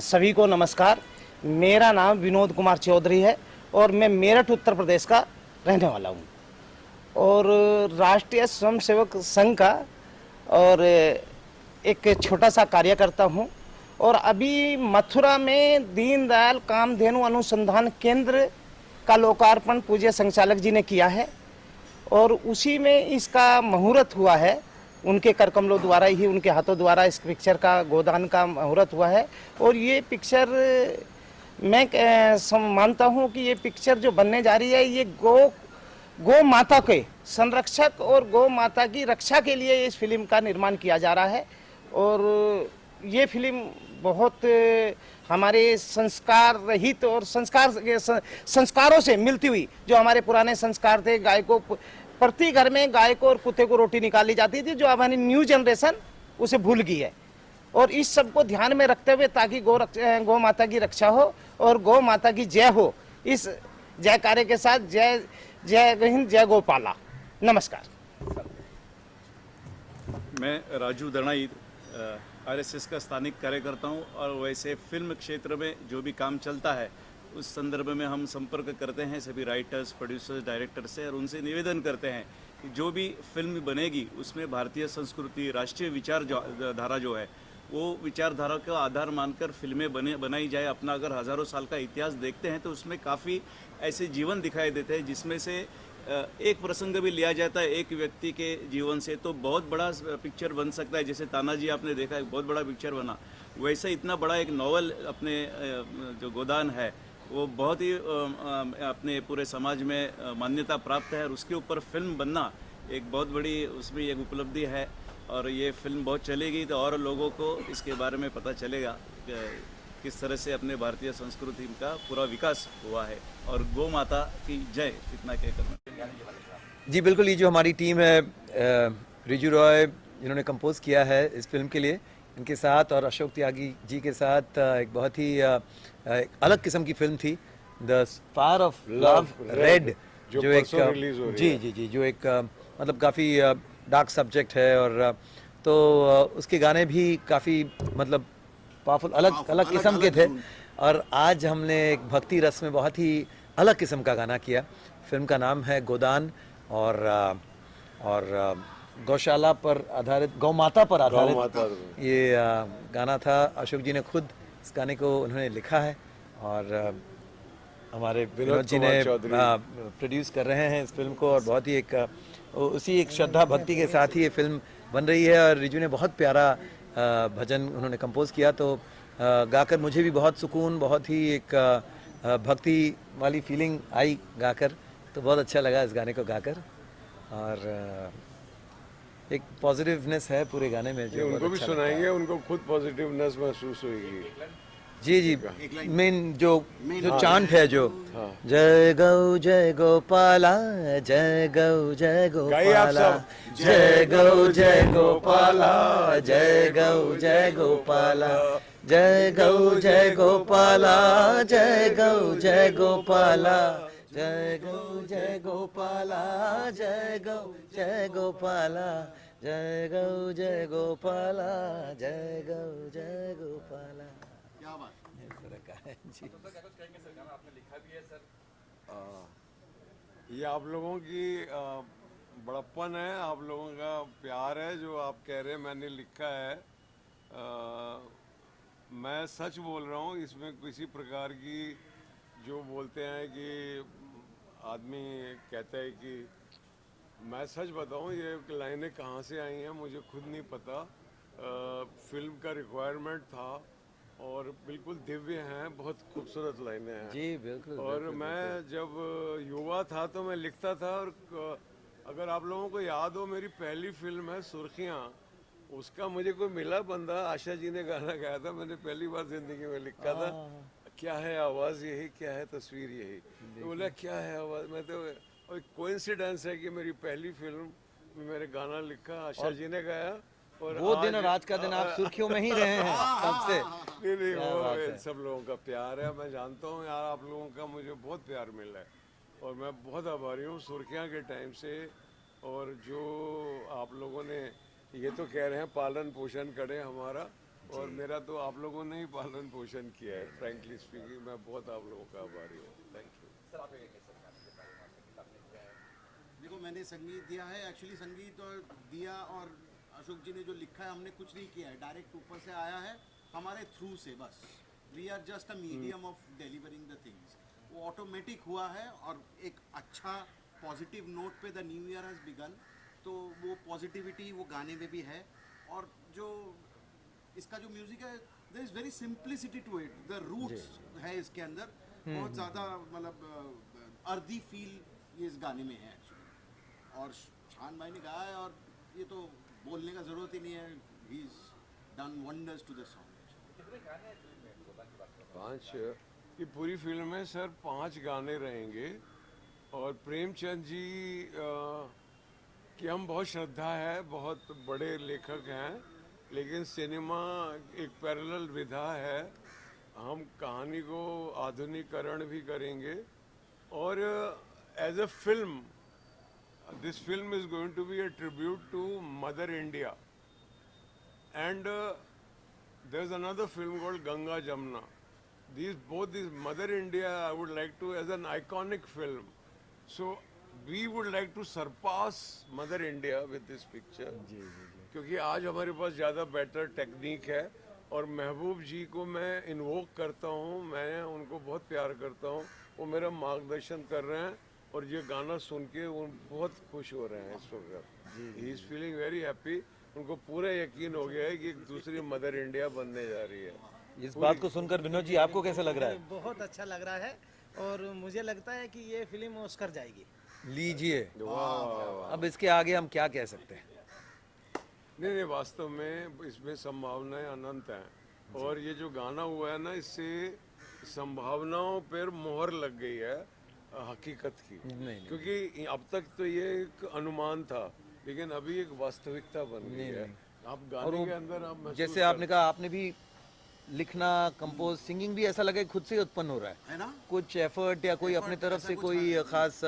सभी को नमस्कार। मेरा नाम विनोद कुमार चौधरी है और मैं मेरठ उत्तर प्रदेश का रहने वाला हूँ और राष्ट्रीय स्वयंसेवक संघ का और एक छोटा सा कार्यकर्ता हूँ। और अभी मथुरा में दीनदयाल कामधेनु अनुसंधान केंद्र का लोकार्पण पूज्य संचालक जी ने किया है और उसी में इसका मुहूर्त हुआ है। उनके करकमलों द्वारा ही, उनके हाथों द्वारा इस पिक्चर का गोदान का मुहूर्त हुआ है। और ये पिक्चर मैं मानता हूँ कि ये पिक्चर जो बनने जा रही है ये गौ माता के संरक्षक और गौ माता की रक्षा के लिए इस फिल्म का निर्माण किया जा रहा है। और ये फिल्म बहुत हमारे संस्कार रहित और संस्कारों से मिलती हुई, जो हमारे पुराने संस्कार थे, गाय को प्रति घर में गाय को और कुत्ते को रोटी निकाली जाती थी, जो हमारी न्यू जनरेशन उसे भूल गई है। और इस सब को ध्यान में रखते हुए ताकि गौ माता की रक्षा हो और गौ माता की जय हो, इस जयकारे के साथ जय जय हिंद, जय गोपाला। नमस्कार। मैं राजू दणाई आरएसएस का स्थानिक कार्यकर्ता हूँ और वैसे फिल्म क्षेत्र में जो भी काम चलता है उस संदर्भ में हम संपर्क करते हैं सभी राइटर्स, प्रोड्यूसर्स, डायरेक्टर से और उनसे निवेदन करते हैं कि जो भी फिल्म बनेगी उसमें भारतीय संस्कृति, राष्ट्रीय विचारधारा जो है वो विचारधारा का आधार मानकर फिल्में बनाई जाए। अपना अगर हज़ारों साल का इतिहास देखते हैं तो उसमें काफ़ी ऐसे जीवन दिखाई देते हैं जिसमें से एक प्रसंग भी लिया जाता है एक व्यक्ति के जीवन से, तो बहुत बड़ा पिक्चर बन सकता है। जैसे तानाजी आपने देखा, एक बहुत बड़ा पिक्चर बना, वैसे इतना बड़ा एक नॉवल अपने जो गोदान है वो बहुत ही अपने पूरे समाज में मान्यता प्राप्त है और उसके ऊपर फिल्म बनना एक बहुत बड़ी उसमें एक उपलब्धि है। और ये फिल्म बहुत चलेगी तो और लोगों को इसके बारे में पता चलेगा किस तरह से अपने भारतीय संस्कृति का पूरा विकास हुआ है। और गौ माता की जय, इतना कहकर जी बिल्कुल। ये जो हमारी टीम है, रिजू रॉय जिन्होंने कंपोज किया है इस फिल्म के लिए, इनके साथ और अशोक त्यागी जी के साथ एक बहुत ही एक अलग किस्म की फिल्म थी, the fire of love red, जो एक जी जो एक मतलब काफ़ी डार्क सब्जेक्ट है। और तो उसके गाने भी काफ़ी मतलब पावरफुल अलग किस्म के थे। और आज हमने एक भक्ति रस में बहुत ही अलग किस्म का गाना किया। फिल्म का नाम है गोदान और गौशाला पर आधारित, गौ माता पर आधारित ये गाना था। अशोक जी ने खुद इस गाने को उन्होंने लिखा है और हमारे विनोद जी ने प्रोड्यूस कर रहे हैं इस फिल्म को। और बहुत ही उसी एक श्रद्धा भक्ति के साथ ही ये फिल्म बन रही है। और रिजू ने बहुत प्यारा भजन उन्होंने कंपोज किया, तो गाकर मुझे भी बहुत सुकून, बहुत ही एक भक्ति वाली फीलिंग आई गाकर, तो बहुत अच्छा लगा इस गाने को गाकर। और एक पॉजिटिवनेस है पूरे गाने में जो उनको भी सुनाएंगे, उनको खुद पॉजिटिवनेस महसूस होगी। जी जी, मेन जो चांट है जो जय गोपाला, जय गोपाला, जय गोपाला, जय गोपाला, जय गोपाला, जय गोपाला, जय गोपाला, जय गोपाला, जय गोपाला, जय गोपाला। क्या बात है जी। ये आप लोगों की बड़प्पन है, आप लोगों का प्यार है जो आप कह रहे हैं मैंने लिखा है। मैं सच बोल रहा हूँ, इसमें किसी प्रकार की जो बोलते हैं कि आदमी कहता है कि मैं सच बताऊँ ये लाइनें कहाँ से आई हैं मुझे खुद नहीं पता। फिल्म का रिक्वायरमेंट था और बिल्कुल दिव्य हैं, बहुत खूबसूरत लाइनें हैं जी बिल्कुल। और मैं जब युवा था तो मैं लिखता था। और अगर आप लोगों को याद हो, मेरी पहली फिल्म है सुर्खियाँ, उसका मुझे कोई मिला बंदा, आशा जी ने गाना गाया था, मैंने पहली बार जिंदगी में लिखा था, क्या है आवाज़ यही, क्या है तस्वीर यही। तो बोला क्या है आवाज़, मैं तो और कोइंसिडेंस है कि मेरी पहली फिल्म में मैंने गाना लिखा, आशा जी ने गाया। और वो दिन और आज का दिन आप सुर्खियों में ही रहे हैं तब से। नहीं वो सब लोगों का प्यार है, मैं जानता हूँ यार, आप लोगों का मुझे बहुत प्यार मिला है और मैं बहुत आभारी हूँ सुर्खियाँ के टाइम से। और जो आप लोगों ने ये तो कह रहे हैं पालन पोषण करें हमारा, और मेरा तो आप लोगों ने ही पालन पोषण किया है। फ्रैंकली स्पीकिंग मैं बहुत आप लोगों का आभारी हूँ। Thank you. देखो मैंने संगीत दिया है, एक्चुअली संगीत और दिया और अशोक जी ने जो लिखा है हमने कुछ नहीं किया है, डायरेक्ट ऊपर से आया है हमारे थ्रू से, बस we are just a medium of delivering the things. वो ऑटोमेटिक हुआ है और एक अच्छा पॉजिटिव नोट पे the new year has begun, तो वो पॉजिटिविटी वो गाने में भी है। और जो इसका जो म्यूजिक है there is very simplicity to it, the roots है इसके अंदर, बहुत ज़्यादा मतलब अर्दी फील ये इस गाने में है एक्चुअली। और शान भाई ने गाया है और ये तो बोलने का ज़रूरत ही नहीं है, he is done wonders to the song. 5 ये पूरी फिल्म में सर 5 गाने रहेंगे। और प्रेमचंद जी की हम बहुत श्रद्धा है, बहुत बड़े लेखक हैं, लेकिन सिनेमा एक पैरेलल विधा है। हम कहानी को आधुनिकीकरण भी करेंगे और as a film this film is going to be a tribute to Mother India. And there's another film called Ganga Jamna. Both these Mother India I would like to as an iconic film. So we would like to surpass Mother India with this picture. क्योंकि आज हमारे पास ज़्यादा better technique है और महबूब जी को मैं invoke करता हूँ, मैं उनको बहुत प्यार करता हूँ, वो मेरा मार्गदर्शन कर रहे हैं और ये गाना सुन के वो बहुत खुश हो रहे हैं इस वक्त। He is feeling very happy. उनको पूरा यकीन हो गया है कि एक दूसरी मदर इंडिया बनने जा रही है। इस बात को सुनकर विनोद जी आपको कैसा लग रहा है? बहुत अच्छा लग रहा है और मुझे लगता है कि ये फिल्म ऑस्कर जाएगी। लीजिए, अब इसके आगे हम क्या कह सकते हैं? नहीं, वास्तव में इसमें संभावनाएं अनंत हैं और ये जो गाना हुआ है ना, इससे संभावनाओं पर मोहर लग गई है हकीकत की। क्योंकि अब तक तो ये एक अनुमान था, लेकिन अभी एक वास्तविकता बन गई है। आप गाने के अंदर आप जैसे आपने कहा, आपने भी लिखना, कंपोज, सिंगिंग भी ऐसा लगा कि खुद से उत्पन्न हो रहा है ना? कुछ एफर्ट या कोई अपने तरफ से कोई खास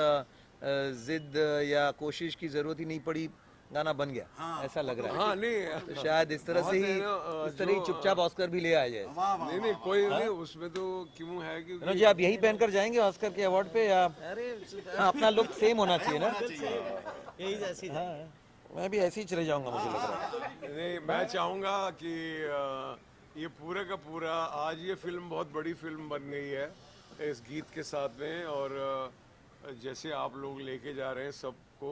जिद या कोशिश की जरूरत ही नहीं पड़ी, गाना बन गया। ऐसा लग रहा है। हाँ, नहीं तो शायद इस तरह से ही इस तरह ही चुपचाप ऑस्कर भी ले आया जाए। नहीं कोई नहीं, उसमें तो क्यों है कि जी आप यही पहनकर जाएंगे ऑस्कर के अवार्ड पे या अपना लुक सेम होना चाहिए ना? यही जैसी। हाँ, मैं भी ऐसे ही चले जाऊंगा, मुझे लग रहा है। नहीं, मैं चाहूँगा कि ये पूरा का पूरा आज ये फिल्म बहुत बड़ी फिल्म बन गई है इस गीत के साथ में, और जैसे आप लोग लेके जा रहे हैं सबको,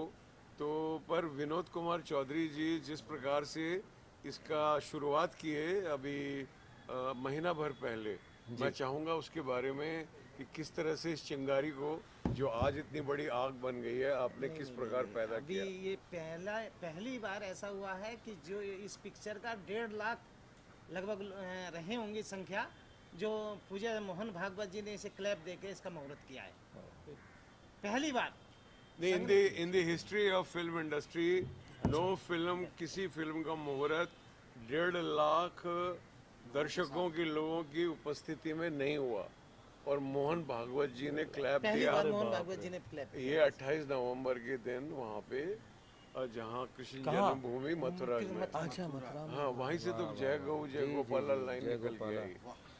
तो पर विनोद कुमार चौधरी जी जिस प्रकार से इसका शुरुआत की है अभी महीना भर पहले, मैं चाहूँगा उसके बारे में कि किस तरह से इस चिंगारी को, जो आज इतनी बड़ी आग बन गई है, आपने किस प्रकार पैदा किया। ये पहली बार ऐसा हुआ है कि जो इस पिक्चर का 1.5 लाख लगभग रहे होंगी संख्या, जो पूजा मोहन भागवत जी ने इसे क्लैप देके इसका मुहूर्त किया है पहली बार। in the history of film industry, no film, किसी फिल्म का मुहूर्त 1.5 लाख दर्शकों के लोगों की उपस्थिति में नहीं हुआ और मोहन भागवत जी ने क्लैप दिया। मोहन भागवत जी ने क्लैप ये 28 नवंबर के दिन वहाँ पे, जहाँ कृष्ण जन्मभूमि मथुरा में। अच्छा, मथुरा में। हाँ, वहीं से तो जय गौ जय गोपाल लाइन निकल के आई।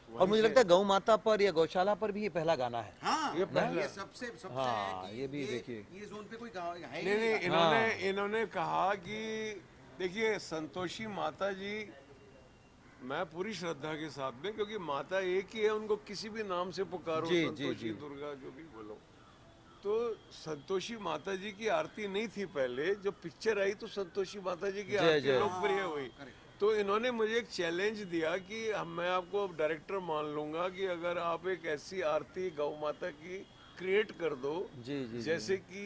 और मुझे लगता है गौ माता पर या गौशाला पर भी ये पहला गाना है। हाँ, ये सबसे हाँ, है कि ये भी देखिए, ये जोन पे कोई है ही नहीं, इन्होंने कहा कि देखिए संतोषी माता जी, मैं पूरी श्रद्धा के साथ में, क्योंकि माता एक ही है, उनको किसी भी नाम से पुकारो, संतोषी, दुर्गा, जो भी बोलो। तो संतोषी माता जी की आरती नहीं थी पहले, जो पिक्चर आई तो संतोषी माता जी की आरती लोकप्रिय हुई। तो इन्होंने मुझे एक चैलेंज दिया कि मैं आपको डायरेक्टर मान लूंगा कि अगर आप एक ऐसी आरती गौ माता की क्रिएट कर दो, जैसे कि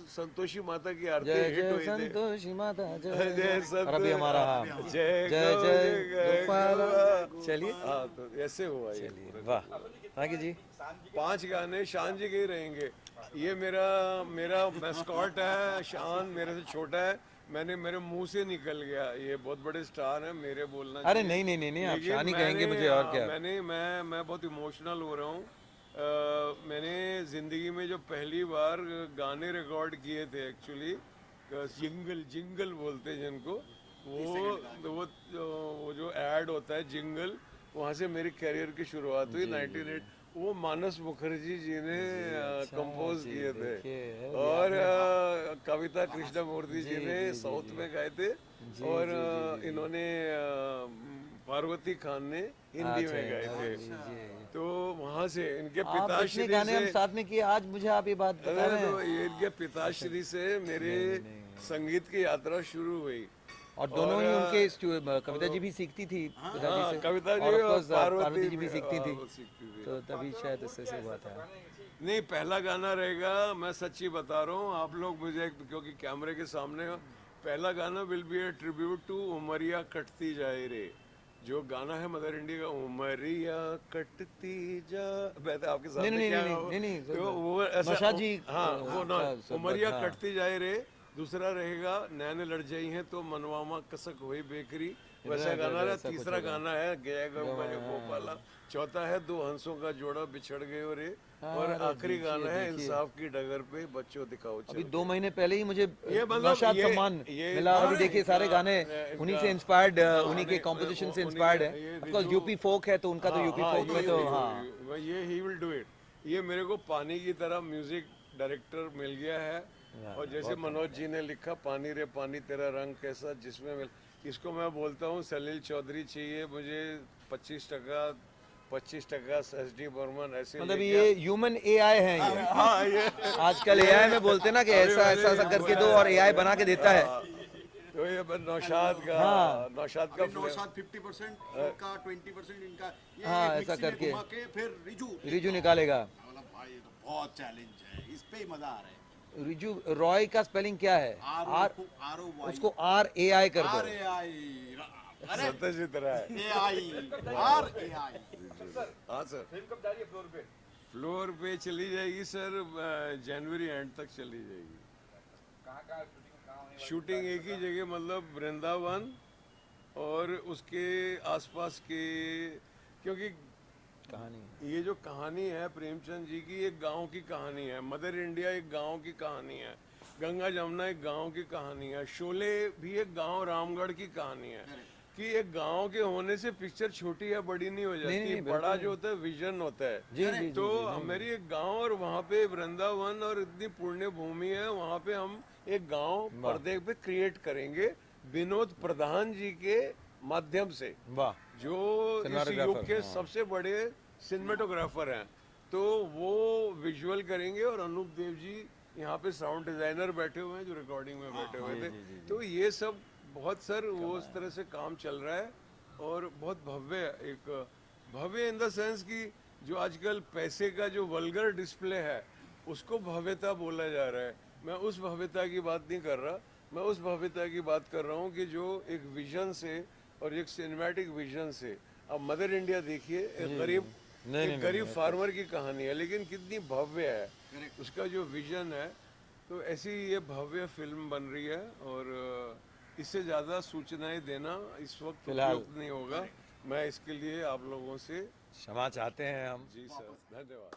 संतोषी माता की आरती हिट हुई थी, संतोषी माता जय और अभी हमारा जय जय चलिए, हाँ, तो ऐसे हुआ। चलिए, वाह, आगे जी। 5 गाने शान जी के ही रहेंगे। ये मेरा मैस्कॉट है, शान मेरे से छोटा है, मेरे मुंह से निकल गया, ये बहुत बड़े स्टार हैं, मेरे बोलना। अरे नहीं, आप शान ही कहेंगे मुझे, और क्या। मैं बहुत इमोशनल हो रहा हूँ। मैंने ज़िंदगी में जो पहली बार गाने रिकॉर्ड किए थे, एक्चुअली जिंगल बोलते हैं जिनको, वो जो ऐड ऐड होता है जिंगल, वहाँ से मेरी कैरियर की शुरुआत हुई 98। वो मानस मुखर्जी जी ने कंपोज किए थे और कविता कृष्णमूर्ति जी ने साउथ में गाए थे और इन्होंने पार्वती खान ने हिंदी में गाए थे। तो वहाँ से इनके पिताश्री गाने हम से साथ में किए। आज मुझे आप ये बात बता रहे तो हैं। ये इनके पिताश्री से मेरे संगीत की यात्रा शुरू हुई। और दोनों ही उनके कविता जी भी सीखती थी पिताजी से, कविता जी और of और course, पार्वती पार्वती जी भी सीखती थी, सीखती थी। तो तभी शायद इससे से हुआ था। नहीं, पहला गाना रहेगा, मैं सच्ची बता रहा हूँ आप लोग मुझे, क्योंकि कैमरे के सामने पहला गाना will be a tribute to उमरिया कटती जाए रे, जो गाना है मदर इंडिया का, उमरिया कटती जा। मैं तो आपके सामने नहीं, क्या नहीं, गाऊं? नहीं, नहीं, तो वो ऐसा नौशाद जी, हाँ वो ना उमरिया हाँ। कटती जाए रे। दूसरा रहेगा नैन लड़ जाई है तो मनवामा कसक हुई बेकरी, वैसा गाना है। तीसरा गाना है गया गोपाला। चौथा है दो हंसों का जोड़ा बिछड़ गए रे, और आखिरी गाना है इंसाफ की डगर पे बच्चों दिखाओ चल। अभी 2 महीने पहले ही मुझे मतलब नौशाद ये- सम्मान ये- मिला। अभी हाँ, देखिए सारे गाने इनका- उन्हीं से इंस्पायर्ड, उन्हीं के उन्हीं- कॉम्पोजिशन से उन्हीं- इंस्पायर्ड ये है। ऑफ रिजू- कोर्स यूपी फोक है तो उनका तो यूपी फोक में तो हाँ ये ही विल डू इट। ये मेरे को पानी की तरह म्यूजिक डायरेक्टर मिल गया है। और जैसे मनोज जी ने लिखा पानी रे पानी तेरा रंग कैसा जिसमें मिल, इसको मैं बोलता हूँ सलील चौधरी चाहिए मुझे 25% एसडी बर्मन ऐसे मतलब लेके ये ह्यूमन एआई है ये। हाँ ये आजकल एआई में बोलते ना कि ऐसा ऐसा ऐसा करके दो और एआई बना के देता है। तो ये नौशाद का नौशाद का नौशाद 50% इनका 20% इनका, ये हाँ, मिक्सी ऐसा में करके। घुमा के फिर रिजू निकालेगा। मतलब भाई ये तो बहुत चैलेंज है, इस पे ही मजा आ रहा है। रिजू रॉय का स्पेलिंग क्या है? ROY उसको RAI कर दो। RAI अरे सत्यजीत राय AI RAI। हाँ सर। फिल्म कब जा रही है फ्लोर पे? फ्लोर पे चली जाएगी सर, जनवरी एंड तक चली जाएगी। शूटिंग एक ही जगह, मतलब वृंदावन और उसके आसपास के, क्योंकि कहानी ये जो कहानी है प्रेमचंद जी की, एक गांव की कहानी है। मदर इंडिया एक गांव की कहानी है, गंगा जमुना एक गांव की कहानी है, शोले भी एक गांव रामगढ़ की कहानी है। कि एक गांव के होने से पिक्चर छोटी या बड़ी नहीं हो जाती, नहीं, बड़ा जो होता है विजन होता है। जी, तो मेरी एक गांव और वहाँ पे वृंदावन और इतनी पुण्य भूमि है, वहाँ पे हम एक गांव पर्दे पे क्रिएट करेंगे विनोद प्रधान जी के माध्यम से, वाह, जो इस युग के सबसे बड़े सिनेमेटोग्राफर हैं। तो वो विजुअल करेंगे और अनूप देव जी यहाँ पे साउंड डिजाइनर बैठे हुए हैं जो रिकॉर्डिंग में बैठे हुए थे। तो ये सब बहुत सर वो उस तरह से काम चल रहा है और बहुत भव्य, एक भव्य इन द सेंस कि जो आजकल पैसे का जो वल्गर डिस्प्ले है उसको भव्यता बोला जा रहा है। मैं उस भव्यता की बात नहीं कर रहा, मैं उस भव्यता की बात कर रहा हूँ कि जो एक विजन से और एक सिनेमैटिक विजन से। अब मदर इंडिया देखिए, एक गरीब फार्मर की कहानी है लेकिन कितनी भव्य है उसका जो विजन है। तो ऐसी ये भव्य फिल्म बन रही है और इससे ज़्यादा सूचनाएं देना इस वक्त उपयुक्त नहीं होगा। मैं इसके लिए आप लोगों से क्षमा चाहते हैं हम। जी सर, धन्यवाद।